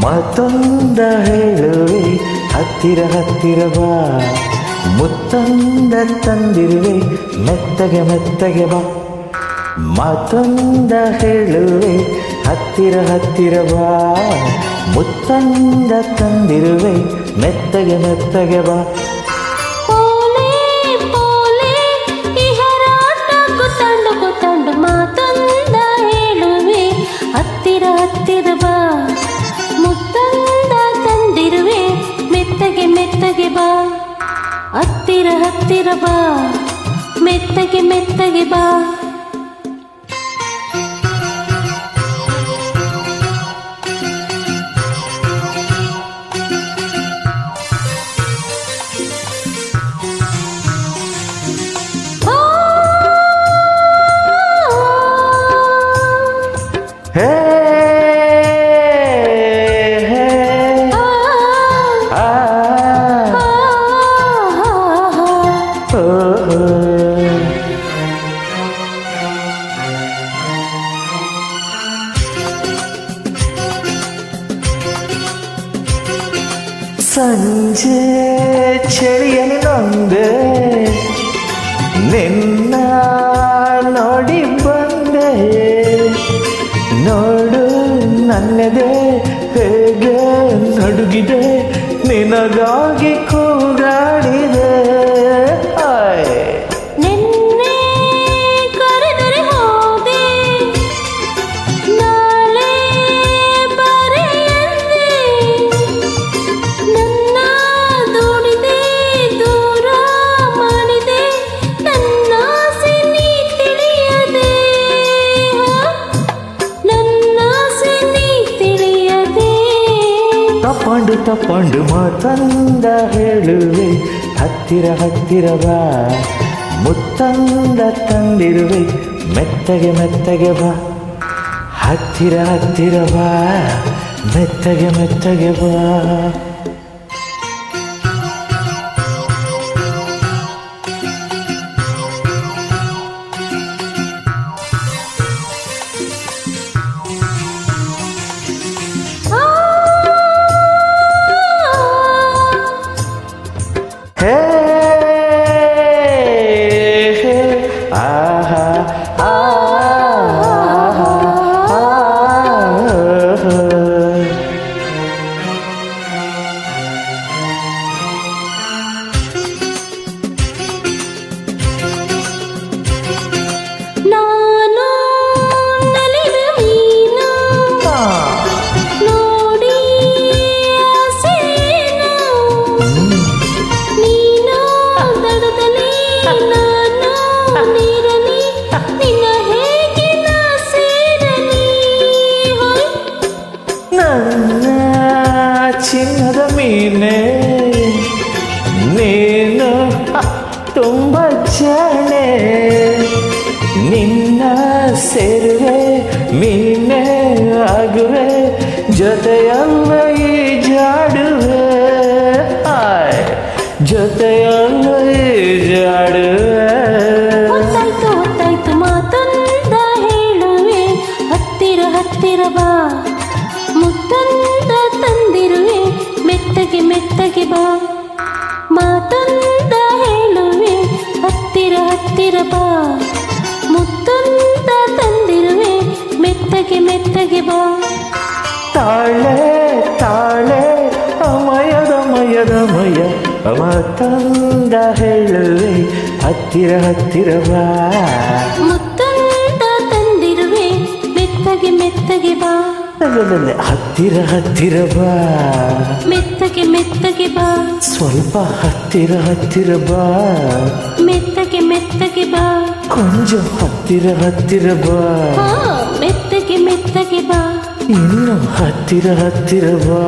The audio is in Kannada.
ಮಾತೊಂದ ಹೇಳುವೆ ಹತ್ತಿರ ಹತ್ತಿರ ಬಾ, ಮುತ್ತೊಂದ ತಂದಿರುವೆ ಮೆತ್ತಗೆ ಮೆತ್ತಗೆ ಬಾ. ಮಾತೊಂದ ಹೇಳುವೆ ಹತ್ತಿರ ಹತ್ತಿರ ಬಾ, ಮುತ್ತೊಂದ ತಂದಿರುವೆ ಮೆತ್ತಗೆ ಮೆತ್ತಗೆ ಬಾ. ಮಾತೊಂದ ಹೇಳುವೆ ಹತ್ತಿರ ಹತ್ತಿರ ಬಾ, ಮುತ್ತೊಂದ ತಂದಿರುವೆ ಮೆತ್ತಗೆ ಮೆತ್ತಗೆ ಬಾ. ಹತ್ತಿರ ಹತ್ತಿರ ಬಾ, ಮೆತ್ತಗೆ ಮೆತ್ತಗೆ ಬಾ. ಹೇ ಸಂಜೆ ಚಳಿಯಲ್ಲಿ ನೊಂದೆ ನಿನ್ನ ನೋಡಿ ಬಂದೆ, ನೋಡು ನನ್ನದೇ ಹೇಗೆ ನಡುಗಿದೆ, ನಿನಗಾಗಿ ಕೂಗಾಡಿದೆ. ನಿನ್ನೆ ಕರೆದರೆ ಹೋದೆ, ನಾಳೆ ಬರೆಯಂದೆ, ನನ್ನ ದೂಡಿದೆ ದೂರ ಮಾಡಿದೆ, ನನ್ನ ಆಸೆ ನೀ ತಿಳಿಯದೆ, ನನ್ನ ಆಸೆ ನೀ ತಿಳಿಯದೆ. ತಪ್ಪಂಡು ತಪ್ಪಂಡು ಮಾತಂದ ಹೇಳುವೆ ಹತ್ತಿರ ಹತ್ತಿರ ಬಾ, ಮುತ್ತಂದ ತಂದಿರುವೆ ಮೆತ್ತಗೆ ಮೆತ್ತಗೆ ಬಾ. ಹತ್ತಿರ ಹತ್ತಿರ ಬಾ, ಮೆತ್ತಗೆ ಮೆತ್ತಗೆ ಬಾ. ಹೇ ಆಹಾ ನಾನು ನಲಿದ ಮೀನು ನೋಡಿ ಆಸೆನು, ನೀನು ದಡದಲ್ಲಿ ನಾನು ನೀರಲಿ, ನಿನ್ನ ಹೇಗೆ ನಾ ಸೇರಲಿ. ನನ್ನ ಚಿನ್ನದ ಮೀನೆ ನೀನು ತುಂಬ ಜಾಣೆ, ನಿನ್ನ ಸೇರುವೆ ಮೀನೆ ಆಗುವೆ, ಜೊತೆಯಲ್ಲ ಈ ಜಾಡುವೆ, ಜೊತೆಯಲ್ಲ ಈ ಜಾಡುವೆ. ಹೊತ್ತಾಯ್ತು ಹೊತ್ತಾಯ್ತು ಮಾತೊಂದ ಹೇಳುವೆ ಹತ್ತಿರ ಹತ್ತಿರ ಬಾ, ಮುತ್ತೊಂದ ತಂದಿರುವೆ ಮೆತ್ತಗೆ ಮೆತ್ತಗೆ ಬಾ. ಮಾತೊಂದ ಹೇಳುವೆ ಹತ್ತಿರ ಹತ್ತಿರ ಬಾ, ಮುತ್ತೊಂದ ತಂದಿರುವೆ ಮೆತ್ತಗೆ ಮೆತ್ತಗೆ ಬಾ. ತಾಳೆ ತಾಳೆ ಅಮಯದ ಮಯದ ಮಯ, ಮಾತಂದ ಹೇಳುವೆ ಹತ್ತಿರ ಹತ್ತಿರ ಬಾ, ಮುತ್ತೊಂದ ತಂದಿರುವೆ ಮೆತ್ತಗೆ ಮೆತ್ತಗೆ ಬಾ. ಹತ್ತಿರ ಹತ್ತಿರ ಬಾ, ಮೆತ್ತಗೆ ಮೆತ್ತಗೆ ಬಾ. ಸ್ವಲ್ಪ ಹತ್ತಿರ ಹತ್ತಿರ ಬಾ, ಮೆತ್ತಗೆ ಮೆತ್ತಗೆ ಬಾ. ಕೊಂಚ ಹತ್ತಿರ ಹತ್ತಿರ ಬಾ, ಮೆತ್ತಗೆ ಮೆತ್ತಗೆ ಬಾ. ಇನ್ನು ಹತ್ತಿರ ಹತ್ತಿರ ಬಾ.